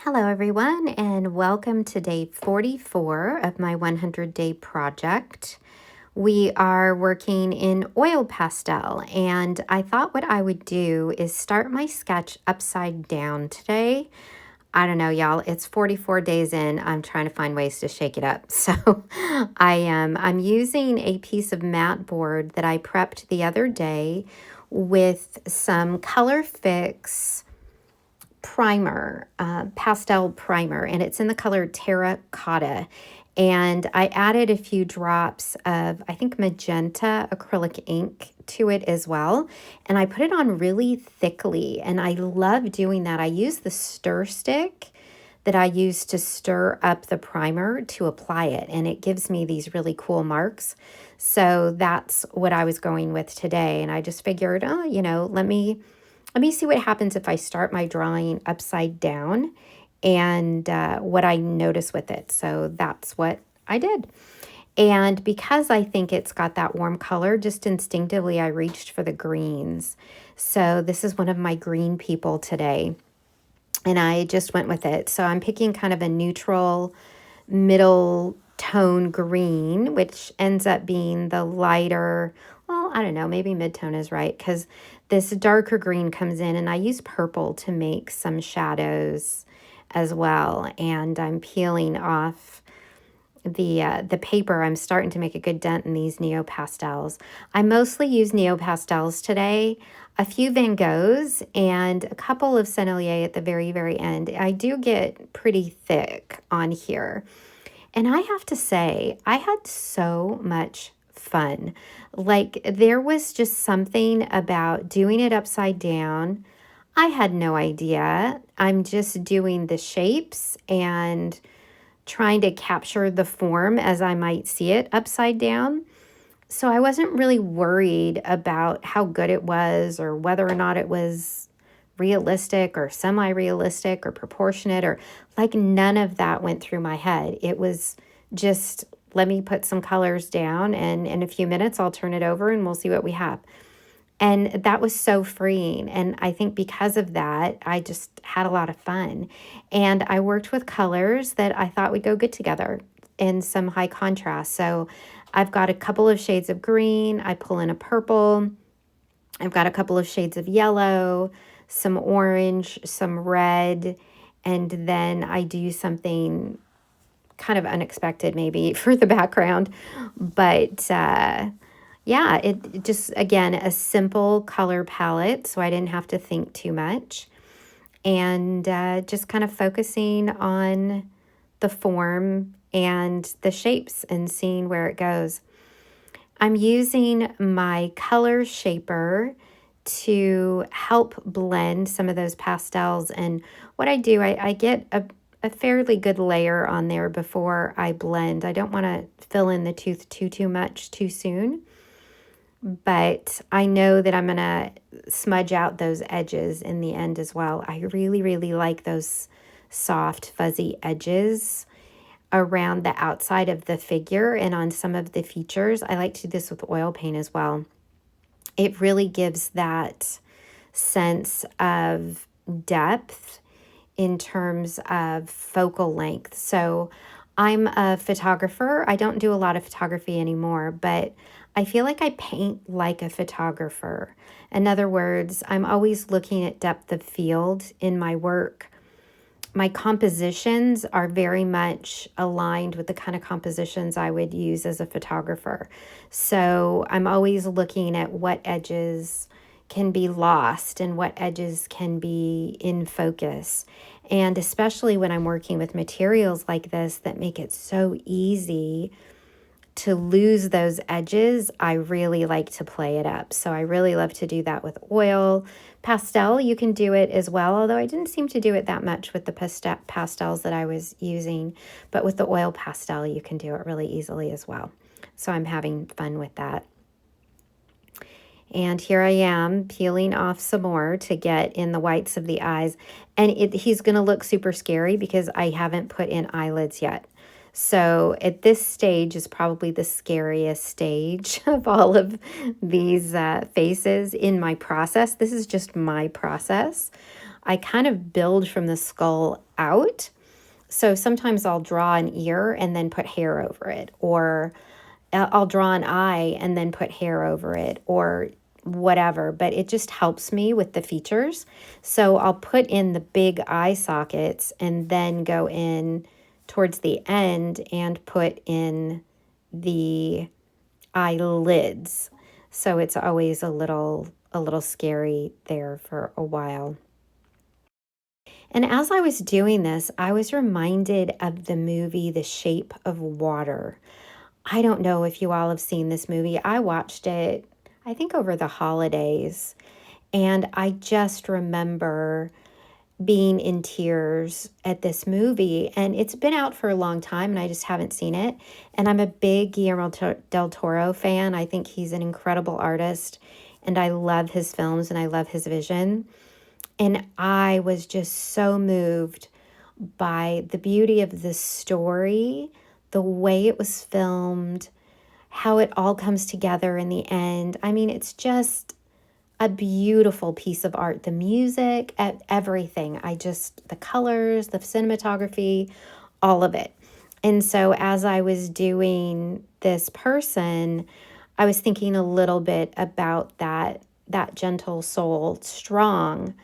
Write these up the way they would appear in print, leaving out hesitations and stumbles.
Hello everyone, and welcome to day 44 of my 100-day project. We are working in oil pastel, and I thought what I would do is start my sketch upside down today. I don't know, y'all, it's 44 days in. I'm trying to find ways to shake it up. So I'm using a piece of matte board that I prepped the other day with some Colourfix primer, pastel primer, and it's in the color Terra Cotta. And I added a few drops of, I think, magenta acrylic ink to it as well. And I put it on really thickly, and I love doing that. I use the stir stick that I use to stir up the primer to apply it, and it gives me these really cool marks. So that's what I was going with today. And I just figured, let me see what happens if I start my drawing upside down and what I notice with it. So that's what I did. And because I think it's got that warm color, just instinctively I reached for the greens. So this is one of my green people today, and I just went with it. So I'm picking kind of a neutral middle tone green, which ends up being the lighter, well, I don't know, maybe mid-tone is right, because this darker green comes in, and I use purple to make some shadows as well. And I'm peeling off the paper. I'm starting to make a good dent in these Neopastels. I mostly use Neopastels today, a few Van Goghs, and a couple of Sennelier at the very, very end. I do get pretty thick on here. And I have to say, I had so much fun. Like, there was just something about doing it upside down. I had no idea. I'm just doing the shapes and trying to capture the form as I might see it upside down. So I wasn't really worried about how good it was or whether or not it was realistic or semi-realistic or proportionate, or like none of that went through my head. It was just, let me put some colors down, and in a few minutes I'll turn it over and we'll see what we have. And that was so freeing. And I think because of that, I just had a lot of fun. And I worked with colors that I thought would go good together in some high contrast. So I've got a couple of shades of green. I pull in a purple. I've got a couple of shades of yellow, some orange, some red, and then I do something kind of unexpected maybe for the background. But yeah, it just, again, a simple color palette, so I didn't have to think too much. And just kind of focusing on the form and the shapes and seeing where it goes. I'm using my color shaper to help blend some of those pastels. And what I do, I get a fairly good layer on there before I blend. I don't want to fill in the tooth too much too soon. But I know that I'm going to smudge out those edges in the end as well. I really, really like those soft, fuzzy edges around the outside of the figure and on some of the features. I like to do this with oil paint as well. It really gives that sense of depth in terms of focal length. So I'm a photographer. I don't do a lot of photography anymore, but I feel like I paint like a photographer. In other words, I'm always looking at depth of field in my work. My compositions are very much aligned with the kind of compositions I would use as a photographer. So I'm always looking at what edges can be lost and what edges can be in focus. And especially when I'm working with materials like this that make it so easy to lose those edges, I really like to play it up. So I really love to do that with oil. Pastel, you can do it as well, although I didn't seem to do it that much with the pastels that I was using. But with the oil pastel, you can do it really easily as well. So I'm having fun with that. And here I am peeling off some more to get in the whites of the eyes. And he's going to look super scary because I haven't put in eyelids yet. So at this stage is probably the scariest stage of all of these faces in my process. This is just my process. I kind of build from the skull out. So sometimes I'll draw an ear and then put hair over it, or I'll draw an eye and then put hair over it, or whatever, but it just helps me with the features. So I'll put in the big eye sockets and then go in towards the end and put in the eyelids. So it's always a little scary there for a while. And as I was doing this, I was reminded of the movie The Shape of Water. I don't know if you all have seen this movie. I watched it, I think, over the holidays, and I just remember being in tears at this movie. And it's been out for a long time and I just haven't seen it. And I'm a big Guillermo del Toro fan. I think he's an incredible artist and I love his films and I love his vision. And I was just so moved by the beauty of the story, the way it was filmed, how it all comes together in the end. I mean, it's just a beautiful piece of art. The music, everything. The colors, the cinematography, all of it. And so as I was doing this person, I was thinking a little bit about that gentle soul, strong,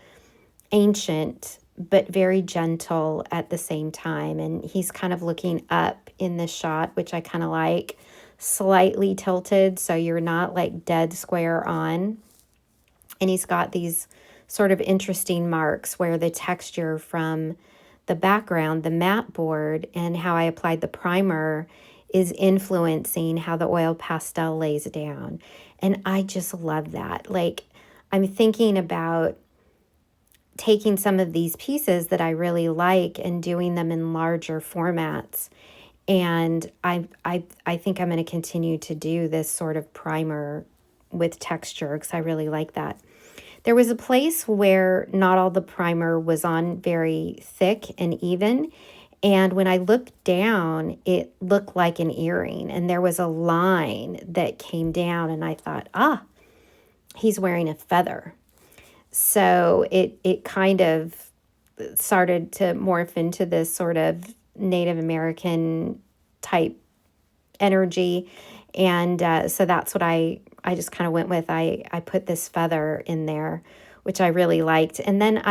ancient, but very gentle at the same time. And he's kind of looking up in this shot, which I kind of like, slightly tilted, so you're not like dead square on. And he's got these sort of interesting marks where the texture from the background, the matte board, and how I applied the primer is influencing how the oil pastel lays down. And I just love that. Like, I'm thinking about taking some of these pieces that I really like and doing them in larger formats. And I think I'm going to continue to do this sort of primer with texture because I really like that. There was a place where not all the primer was on very thick and even. And when I looked down, it looked like an earring. And there was a line that came down and I thought, he's wearing a feather. So it kind of started to morph into this sort of Native American type energy. And so that's what I just kind of went with. I put this feather in there, which I really liked. And then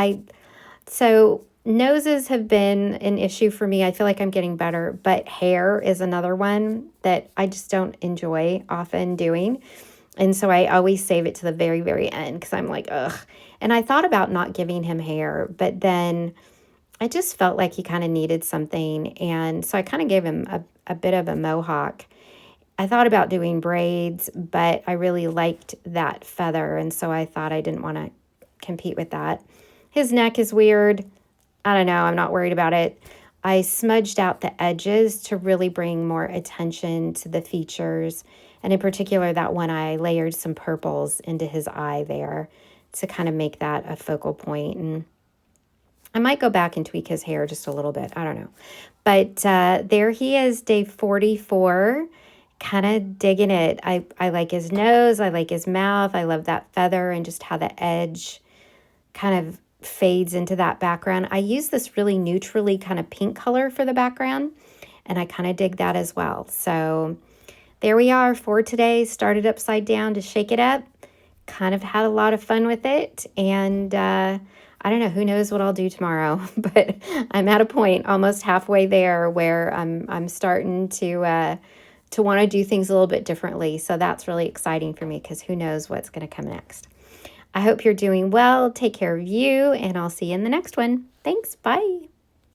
so noses have been an issue for me. I feel like I'm getting better, but hair is another one that I just don't enjoy often doing. And so I always save it to the very, very end because I'm like, ugh. And I thought about not giving him hair, but then I just felt like he kind of needed something. And so I kind of gave him a bit of a mohawk. I thought about doing braids, but I really liked that feather. And so I thought I didn't want to compete with that. His neck is weird. I don't know. I'm not worried about it. I smudged out the edges to really bring more attention to the features. And in particular, that one eye, layered some purples into his eye there to kind of make that a focal point. And I might go back and tweak his hair just a little bit. I don't know. But there he is, day 44, kind of digging it. I like his nose. I like his mouth. I love that feather and just how the edge kind of fades into that background. I use this really neutrally kind of pink color for the background, and I kind of dig that as well. So there we are for today. Started upside down to shake it up. Kind of had a lot of fun with it, and I don't know, who knows what I'll do tomorrow, but I'm at a point almost halfway there where I'm starting to want to do things a little bit differently. So that's really exciting for me because who knows what's going to come next. I hope you're doing well. Take care of you, and I'll see you in the next one. Thanks. Bye.